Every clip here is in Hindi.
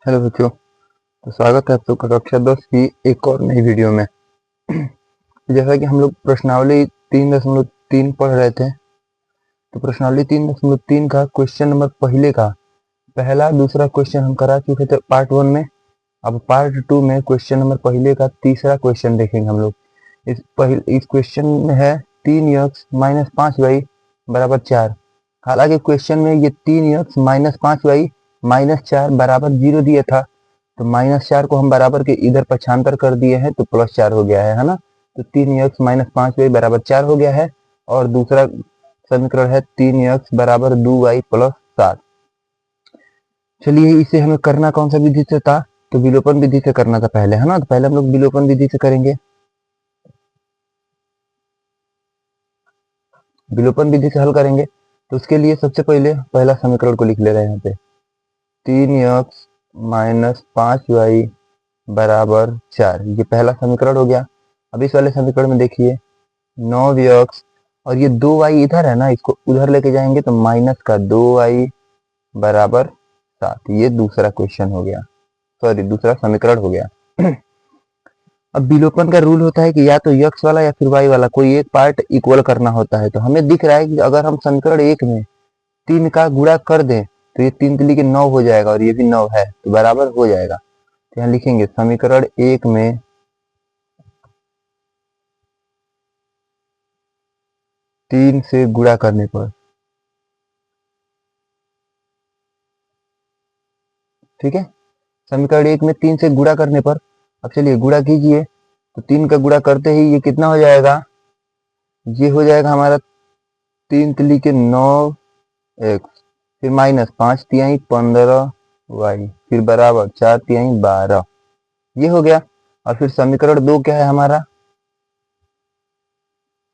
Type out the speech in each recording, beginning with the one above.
हेलो बच्चों। तो स्वागत है आप सबका कक्षा 10 की एक और नई वीडियो में। जैसा कि हम लोग प्रश्नावली 3.3 पढ़ रहे थे, तो प्रश्नावली 3.3 का क्वेश्चन नंबर पहले का पहला दूसरा क्वेश्चन हम करा चुके थे पार्ट 1 में। अब पार्ट 2 में क्वेश्चन नंबर पहले का तीसरा क्वेश्चन देखेंगे हम लोग। इस क्वेश्चन में है 3x-5y बराबर 4। हालांकि क्वेश्चन में ये 3x-5y -4 बराबर 0 दिया था, तो -4 को हम बराबर के इधर पक्षांतर कर दिए हैं तो +4 हो गया है ना। तो 3x-5y बराबर 4 हो गया है। और दूसरा समीकरण है 3x बराबर 2y + 7। चलिए इसे हमें करना कौन सा विधि से था, तो विलोपन विधि से करना था पहले, है ना। तो पहले हम लोग विलोपन विधि से करेंगे। विलोपन विधि से हल करेंगे तो उसके लिए सबसे पहले पहला समीकरण को लिख ले रहे हैं यहाँ पे। 3x-5y बराबर 4, ये पहला समीकरण हो गया। अब इस वाले समीकरण में देखिए 9x और ये 2y इधर है ना, इसको उधर लेके जाएंगे तो माइनस का 2y बराबर 7। ये दूसरा क्वेश्चन हो गया, सॉरी दूसरा समीकरण हो गया। अब विलोपन का रूल होता है कि या तो यक्स वाला या फिर वाई वाला कोई एक पार्ट इक्वल करना होता है। तो हमें दिख रहा है कि अगर हम समीकरण 1 में 3 का गुणा कर दें तो ये 3 3 के 9 हो जाएगा और ये भी 9 है तो बराबर हो जाएगा। तो यहाँ लिखेंगे समीकरण 1 में 3 से गुणा करने पर, ठीक है। समीकरण 1 में 3 से गुणा करने पर, अब चलिए गुणा कीजिए। तो 3 का गुणा करते ही ये कितना हो जाएगा, ये हो जाएगा हमारा 3 3 के 9 एक्स, फिर माइनस 5 तिहाई 15 वाई, फिर बराबर 4 तिहाई 12। ये हो गया। और फिर समीकरण 2 क्या है हमारा,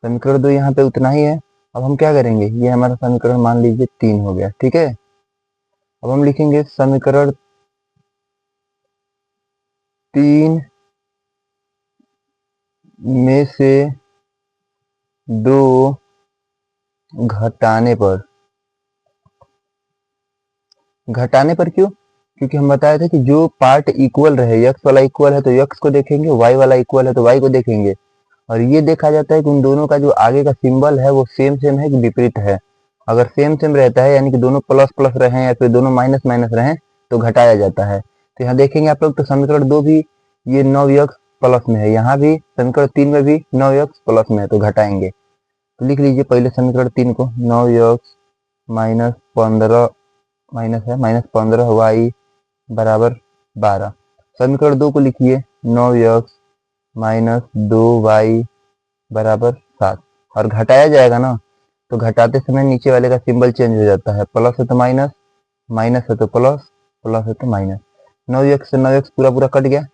समीकरण 2 यहाँ पे उतना ही है। अब हम क्या करेंगे, ये हमारा समीकरण मान लीजिए 3 हो गया, ठीक है। अब हम लिखेंगे समीकरण 3 में से 2 घटाने पर, घटाने पर क्यों, क्योंकि हम बताए थे कि जो पार्ट इक्वल रहे, यक्स वाला इक्वल है तो यक्स को देखेंगे, वाई वाला इक्वल है तो वाई को देखेंगे। और ये देखा जाता है कि उन दोनों का जो आगे का सिंबल है वो सेम सेम है कि विपरीत है। अगर सेम सेम रहता है यानी कि दोनों प्लस प्लस रहे या फिर दोनों माइनस माइनस रहे तो घटाया जाता है। तो यहाँ देखेंगे आप लोग तो समीकरण 2 भी ये 9x प्लस में है, यहाँ भी समीकरण 3 में भी 9x प्लस में है तो घटाएंगे। तो लिख लीजिए पहले समीकरण 3 को, 9x माइनस 15 माइनस है -15y बराबर 12। समीकरण 2 को लिखिए 9x -2y बराबर 7। और घटाया जाएगा ना, तो घटाते समय नीचे वाले का सिंबल चेंज हो जाता है, प्लस है तो माइनस, माइनस है तो प्लस, प्लस है तो माइनस। 9x से 9x पूरा पूरा कट गया।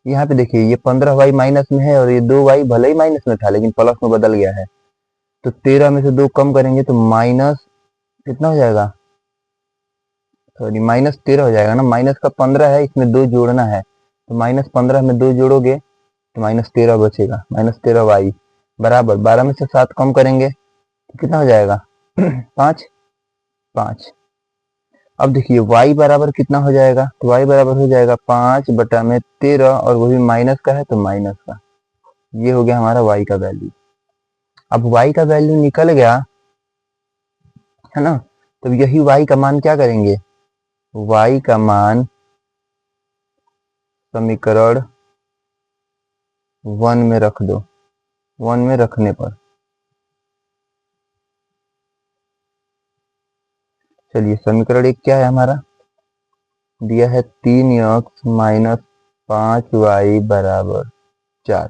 यहाँ पे देखिए ये 15y माइनस में है और ये 2y भले ही माइनस में था लेकिन प्लस में बदल गया है। तो 13 में से 2 कम करेंगे तो माइनस कितना हो जाएगा, सॉरी -13 हो जाएगा ना। माइनस का 15 है, इसमें 2 जोड़ना है तो -15 में 2 जोड़ोगे तो -13 बचेगा, -13y बराबर 12 में से 7 कम करेंगे तो कितना हो जाएगा 5 5। अब देखिए y बराबर कितना हो जाएगा, तो y बराबर हो जाएगा 5/13 और वो भी माइनस का है तो माइनस का। ये हो गया हमारा y का वैल्यू। अब y का वैल्यू निकल गया है ना, तो यही y का मान क्या करेंगे, y का मान समीकरण 1 में रख दो। 1 में रखने पर चलिए समीकरण 1 क्या है हमारा, दिया है 3x माइनस 5y बराबर 4।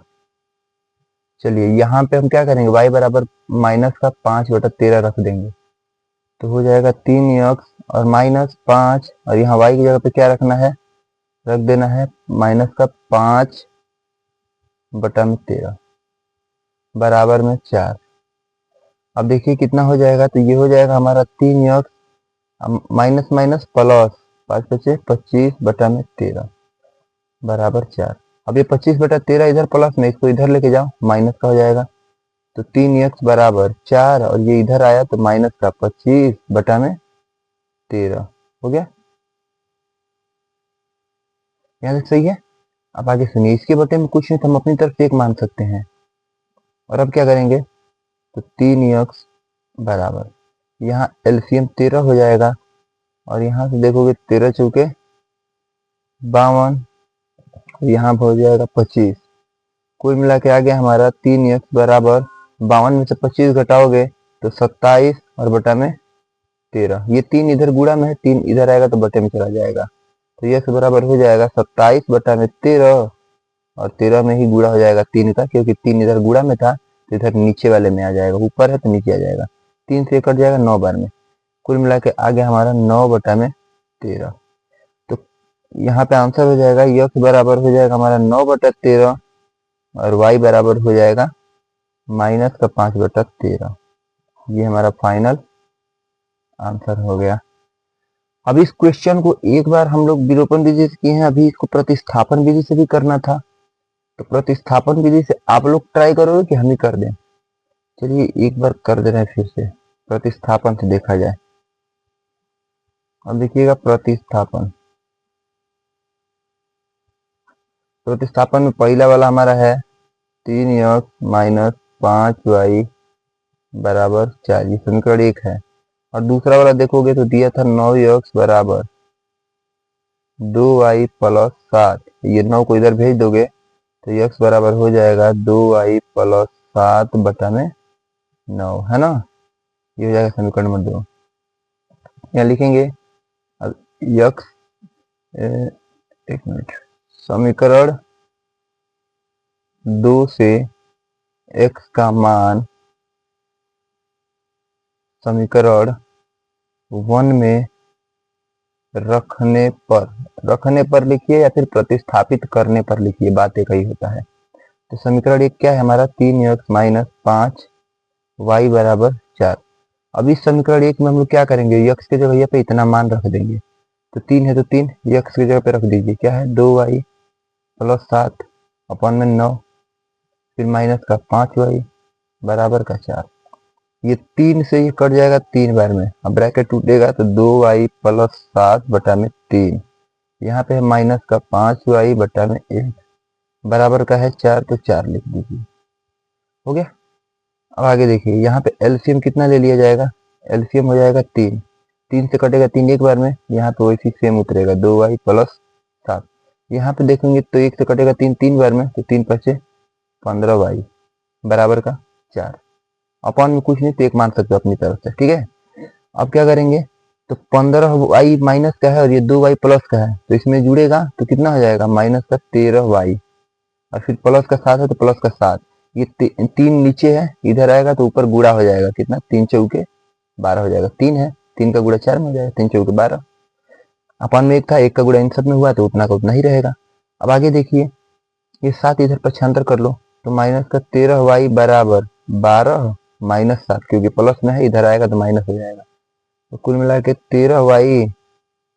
चलिए यहाँ पे हम क्या करेंगे, y बराबर माइनस का 5/13 रख देंगे तो हो जाएगा 3x और -5, और यहाँ y की जगह पे क्या रखना है, रख देना है माइनस का 5/13 बराबर में 4। अब देखिए कितना हो जाएगा, तो ये हो जाएगा हमारा 3x माइनस माइनस प्लस 5 बचे 25/13 बराबर 4। अब ये 25/13 इधर प्लस में, इसको इधर लेके जाओ माइनस का हो जाएगा। तो 3x बराबर 4 और ये इधर आया तो माइनस का 25/13 हो गया। यहाँ तक सही है। अब आगे सुनिए, इसके बटे में कुछ नहीं तो हम अपनी तरफ से 1 मान सकते हैं। और अब क्या करेंगे, तो 3x बराबर, यहाँ एलसीएम 13 हो जाएगा और यहाँ से देखोगे 13 चौके 52, यहाँ हो जाएगा 25। कुल मिला के आ गया हमारा 3x बराबर 52 में से 25 घटाओगे तो 27 और बटा में 13। ये 3 इधर गुणा में है, 3 इधर आएगा तो बटे में चला जाएगा, तो यह बराबर हो जाएगा 27 बटा में 13 और 13 में ही गुणा हो जाएगा 3 का, क्योंकि 3 इधर गुणा में था तो इधर नीचे वाले में आ जाएगा, ऊपर है तो नीचे आ जाएगा, 3 से कट जाएगा 9 बार में। कुल मिला के आ गया हमारा 9 बटा में 13। तो यहाँ पे आंसर हो जाएगा यक्स बराबर हो जाएगा हमारा 9 बटा 13 और y बराबर हो जाएगा माइनस का 5 बटा 13। ये हमारा फाइनल आंसर हो गया। अब इस क्वेश्चन को एक बार हम लोग विलोपन विधि से किए हैं, अभी इसको प्रतिस्थापन विधि से भी करना था। तो प्रतिस्थापन विधि से आप लोग ट्राई करोगे कि हम ही कर दें? चलिए एक बार कर दे रहे हैं फिर से, प्रतिस्थापन से देखा जाए। अब देखिएगा प्रतिस्थापन में पहला वाला हमारा है 3x माइनस 5y बराबर 4, ये समीकरण 1 है। और दूसरा वाला देखोगे तो दिया था 9x बराबर 2y प्लस 7, ये 9 को इधर भेज दोगे तो x बराबर हो जाएगा 2y प्लस 7 बटा में 9, है ना। ये हो जाएगा समीकरण नंबर 2। यहाँ लिखेंगे अब x, एक मिनट, समीकरण 2 से x का मान समीकरण 1 में रखने पर लिखिए या फिर प्रतिस्थापित करने पर लिखिए, बात एक ही होता है। तो समीकरण 1 क्या है हमारा, 3x माइनस 5y बराबर 4। अब इस समीकरण 1 में हम लोग क्या करेंगे, x की जगह पे इतना मान रख देंगे, तो 3 है तो 3 x की जगह पे रख दीजिए, क्या है 2y प्लस 7 अपन में 9, फिर माइनस का 5y बराबर का 4। ये 3 से ये कट जाएगा 3 बार में, अब ब्रैकेट टूटेगा तो 2y प्लस 7 बटा में 3, यहाँ पे है माइनस का 5y बटा में 1 बराबर का है 4, तो 4 लिख दीजिए, हो गया। अब आगे देखिए, यहाँ पे एलसीएम कितना ले लिया जाएगा, एलसीएम हो जाएगा 3, 3 से कटेगा 3 एक बार में, यहाँ पे वैसे सेम उतरेगा 2y प्लस 7। यहाँ पे देखेंगे तो 1 से कटेगा 3 3 बार में, तो 3 पचे 15y बराबर का 4। अपन में कुछ नहीं तो 1 मान सकते हो अपनी तरफ से, ठीक है। अब क्या करेंगे, तो 15y माइनस का है और ये 2y प्लस का है, तो इसमें जुड़ेगा तो कितना हो जाएगा माइनस का 13y, और फिर प्लस का 7 है तो प्लस का 7, ये 3 नीचे है, इधर आएगा तो ऊपर गुणा हो जाएगा, कितना 3 चौके 12 हो जाएगा, 3 है 3 का गुणा 4 में हो जाएगा, 3 चौके 12। अपन में 1 था, 1 का गुणा इन सब में हुआ तो उतना का उतना ही रहेगा। अब आगे देखिए, ये 7 इधर पक्षांतर कर लो तो माइनस का 13y बराबर 12 माइनस 7, क्योंकि प्लस में है इधर आएगा तो माइनस हो जाएगा, तो कुल मिला के 13y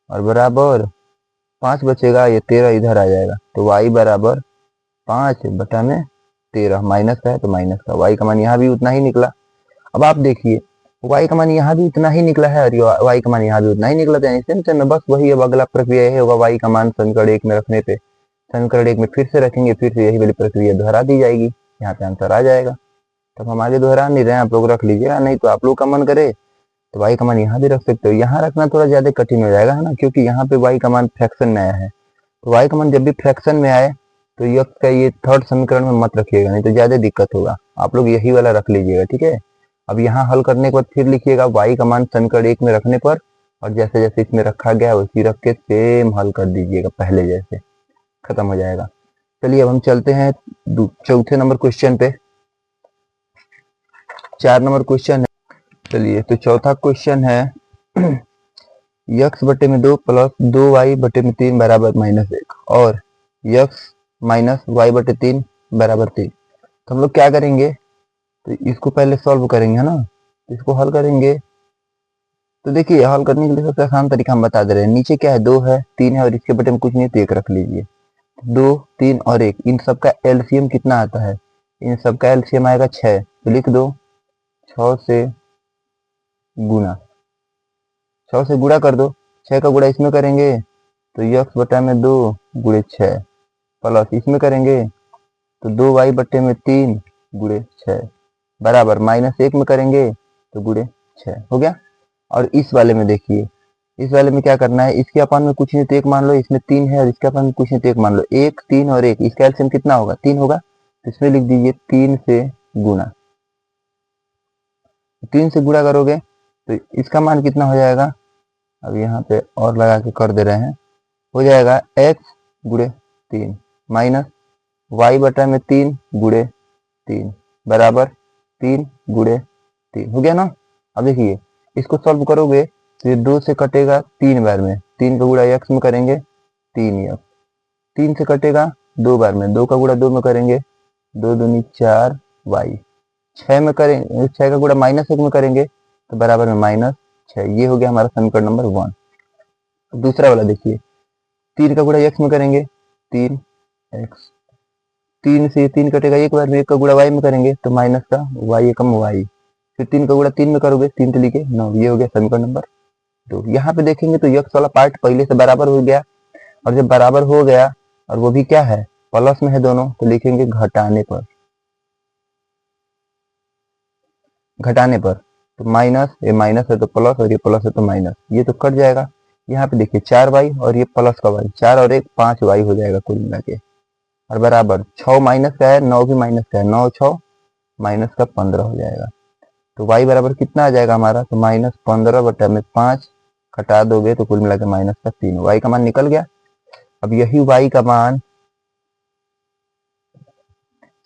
और बराबर 5 बचेगा, ये 13 इधर आ जाएगा, तो y बराबर 5 बटा में 13, माइनस का है तो माइनस का, y का मान यहाँ भी उतना ही निकला। अब आप देखिए y का मान यहाँ भी उतना ही निकला है और y का मान यहाँ भी उतना ही निकला, तो सेम सेम बस वही। अब अगला प्रक्रिया यही होगा, y का मान समीकरण 1 में रखने पे समीकरण 1 में फिर से रखेंगे, फिर से यही वाली प्रक्रिया दोहरा दी जाएगी, यहाँ पे आंसर आ जाएगा। तब हम आगे दोहरा नहीं रहे हैं, आप लोग रख लीजिएगा, नहीं तो आप लोग का मन करे तो y का मान यहाँ भी रख सकते हो। यहाँ रखना थोड़ा ज्यादा कठिन हो जाएगा, है ना, क्योंकि यहाँ पे y का मान फ्रैक्शन में आया है, तो y का मान जब भी फ्रैक्शन में आए तो यक्स का ये थर्ड समीकरण में मत रखिएगा, नहीं तो ज्यादा दिक्कत होगा, आप लोग यही वाला रख लीजिएगा, ठीक है। अब यहाँ हल करने के बाद फिर लिखिएगा y का मान समीकरण 1 में रखने पर, और जैसे जैसे इसमें रखा गया उसी रख के सेम हल कर दीजिएगा पहले जैसे, खत्म हो जाएगा। चलिए अब हम चलते हैं चौथे नंबर क्वेश्चन पे। 4 नंबर क्वेश्चन है, चलिए तो चौथा क्वेश्चन है यक्स बटे में 2 प्लस 2y बटे में 3 बराबर -1 और यक्स माइनस y बटे 3 बराबर 3। तो हम लोग क्या करेंगे, तो इसको पहले सॉल्व करेंगे, है ना, तो इसको हल करेंगे। तो देखिए हल करने के लिए सबसे आसान तरीका हम बता दे रहे हैं, नीचे क्या है 2 है 3 है और इसके बटे में कुछ नहीं तो 1 रख लीजिए। 2 3 और 1, इन सब का एलसीएम कितना आता है, इन सब का एलसीएम आएगा 6, तो लिख दो 6 से गुना, 6 से गुणा कर दो, 6 का गुणा इसमें करेंगे तो यक्स बटा में 2 गुणे 6 प्लस इसमें करेंगे तो 2y बट्टे में 3 गुणे 6 बराबर -1 में करेंगे तो गुणे 6 हो गया। और इस वाले में देखिए, इस वाले में क्या करना है, इसके अपान में कुछ नहीं तो 1 मान लो, इसमें 3 है और इसके अपान में कुछ नहीं तो 1 मान लो, 1 3 और 1 इसका एलसीएम कितना होगा 3 होगा, तो इसमें लिख दीजिए 3 से गुणा, 3 से गुणा करोगे तो इसका मान कितना हो जाएगा, अब यहाँ पे और लगा के कर दे रहे हैं, हो जाएगा x गुणे 3 माइनस y बटा में 3 गुणे 3 बराबर 3 गुणे 3 हो गया ना। अब देखिए इसको सॉल्व करोगे तो ये 2 से कटेगा 3 बार में, 3 का गुणा x में करेंगे 3x, 3 से कटेगा 2 बार में, 2 का गुणा 2 में करेंगे 2 दूनी 4y, 6 में करेंगे 6 का गुणा -1 में करेंगे तो बराबर में -6। ये हो गया हमारा समीकरण नंबर 1। दूसरा वाला देखिए, 3 का गुणा x में करेंगे 3x, 3 से 3 कटेगा एक बार में, 1 का गुणा y में करेंगे तो माइनस का y एकम y, फिर 3 का गुणा 3 में करोगे 3 से लिखे 9। ये हो गया समीकरण नंबर 2। यहाँ पे देखेंगे तो x वाला पार्ट पहले से बराबर हो गया, और जब बराबर हो गया और वो भी क्या है प्लस में है दोनों, तो लिखेंगे घटाने पर, घटाने पर तो माइनस, ये माइनस है तो प्लस और ये प्लस है तो माइनस, ये तो कट जाएगा। यहाँ पे देखिए 4y और ये प्लस का y, 4 और 1 5y हो जाएगा कुल मिला के, और बराबर 6 माइनस का है 9 भी माइनस का है, 9 6 माइनस का 15 हो जाएगा। तो y बराबर कितना आ जाएगा हमारा, तो -15 बटा में 5 घटा दोगे तो कुल मिला के -3, y का मान निकल गया। अब यही y का मान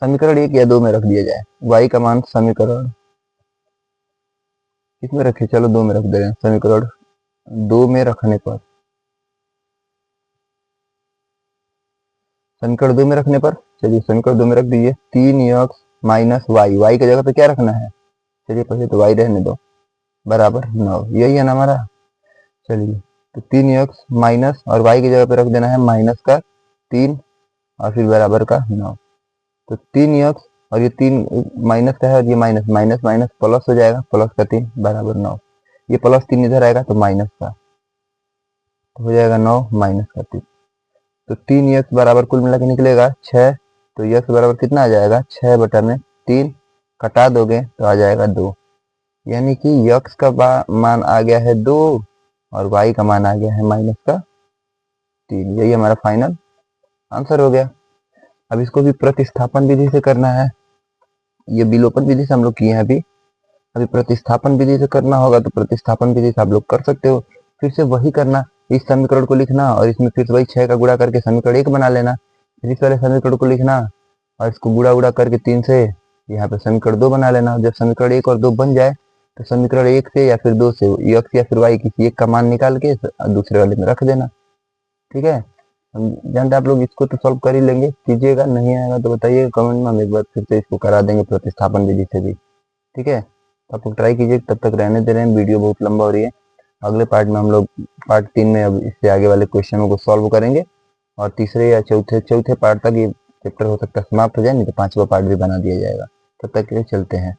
समीकरण 1 या 2 में रख दिया जाए, y का मान समीकरण किसमें रखे, चलो 2 में रख दे रहे हैं, समीकरण 2 में रखने पर, समीकरण 2 में रखने पर चलिए समीकरण 2 में रख दीजिए 3x माइनस वाई, वाई की जगह पे क्या रखना है, चलिए पहले तो y रहने दो, बराबर 9, यही है ना हमारा। चलिए तो 3x माइनस और y की जगह पे रख देना है माइनस का 3 और फिर बराबर का 9, तो 3x और ये 3 माइनस का है और ये माइनस माइनस माइनस प्लस हो जाएगा, प्लस का 3 बराबर 9, ये प्लस 3 इधर आएगा तो माइनस का, तो हो जाएगा 9 माइनस का 3, तो 3x बराबर कुल मिला के निकलेगा 6, तो x बराबर कितना आ जाएगा 6 बटा में 3, कटा दोगे तो आ जाएगा 2, यानी कि x का मान आ गया है 2 और y का मान आ गया है माइनस का 3। यही हमारा फाइनल आंसर हो गया। अब इसको भी प्रतिस्थापन विधि से करना है, ये विलोपन विधि से हम लोग किए हैं अभी प्रतिस्थापन विधि से करना होगा, तो प्रतिस्थापन विधि से आप लोग कर सकते हो, फिर से वही करना, इस समीकरण को लिखना और इसमें फिर वही 6 का गुणा करके समीकरण 1 बना लेना, फिर इस वाले समीकरण को लिखना और इसको गुणा गुणा करके 3 से यहाँ पे समीकरण 2 बना लेना। जब समीकरण 1 और 2 बन जाए तो समीकरण 1 से या फिर 2 से x या फिर y किसी एक का मान निकाल के दूसरे वाले में रख देना, ठीक है। हम जानते आप लोग इसको तो सॉल्व कर ही लेंगे, कीजिएगा, नहीं आएगा तो बताइएगा कमेंट में, हम एक बार फिर से इसको करा देंगे प्रतिस्थापन विधि से भी, ठीक है। आप लोग ट्राई कीजिए, तब तक रहने दे रहे हैं, वीडियो बहुत लंबा हो रही है। अगले पार्ट में हम लोग पार्ट 3 में अब इससे आगे वाले क्वेश्चनों को सॉल्व करेंगे, और तीसरे या चौथे पार्ट तक ये चैप्टर हो सकता है समाप्त हो जाए, नहीं तो 5वां पार्ट भी बना दिया जाएगा। तब तक के लिए चलते हैं।